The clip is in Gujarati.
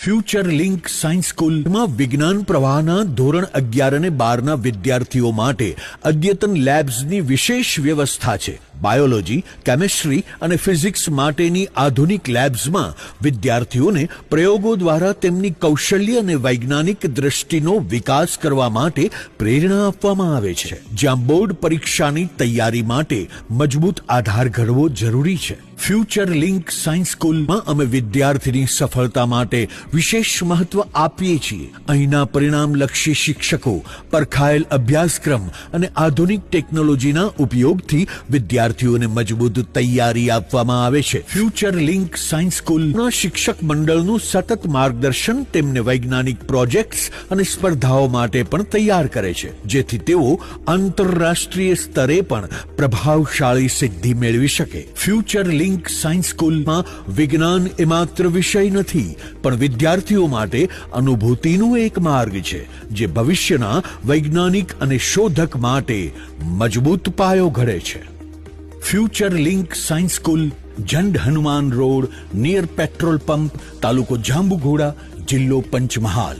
ફ્યુચર લિંક સાયન્સ સ્કૂલમાં વિજ્ઞાન પ્રવાહના ધોરણ 11 અને 12ના વિદ્યાર્થીઓ માટે અદ્યતન લેબ્સની વિશેષ વ્યવસ્થા છે। બાયોલોજી, કેમિસ્ટ્રી અને ફિઝિક્સ માટેની આધુનિક લેબ્સમાં વિદ્યાર્થીઓને પ્રયોગો દ્વારા તેમની કૌશલ્ય અને વૈજ્ઞાનિક દ્રષ્ટિનો વિકાસ કરવા માટે પ્રેરણા આપવામાં આવે છે, જ્યાં બોર્ડ પરીક્ષાની તૈયારી માટે મજબૂત આધાર ઘડવો જરૂરી છે। ફ્યુચર લિંક સાયન્સ સ્કૂલમાં અમે વિદ્યાર્થીની સફળતા માટે વિશેષ મહત્વ આપીએ છીએ। અહીંના પરિણામલક્ષી શિક્ષકો, પરખાયેલ અભ્યાસક્રમ અને આધુનિક ટેકનોલોજીના ઉપયોગથી વિદ્યાર્થીઓને મજબૂત તૈયારી આપવામાં આવે છે। ફ્યુચર લિંક સાયન્સ સ્કૂલના શિક્ષક મંડળનું સતત માર્ગદર્શન તેમને વૈજ્ઞાનિક પ્રોજેક્ટ્સ અને સ્પર્ધાઓ માટે પણ તૈયાર કરે છે, જેથી તેઓ આંતરરાષ્ટ્રીય સ્તરે પણ પ્રભાવશાળી સિદ્ધિ મેળવી શકે। ફ્યુચર લિંક સાયન્સ સ્કૂલમાં વિજ્ઞાન એ માત્ર વિષય નથી, પણ વિદ્યાર્થીઓ માટે અનુભૂતિનો એક માર્ગ છે, જે ભવિષ્યના વૈજ્ઞાનિક અને શોધક માટે મજબૂત પાયો ઘડે છે। Future link science school, Jand Hanuman road, near petrol pump, તાલુકો જાંબુઘોડા, જિલ્લો પંચમહાલ।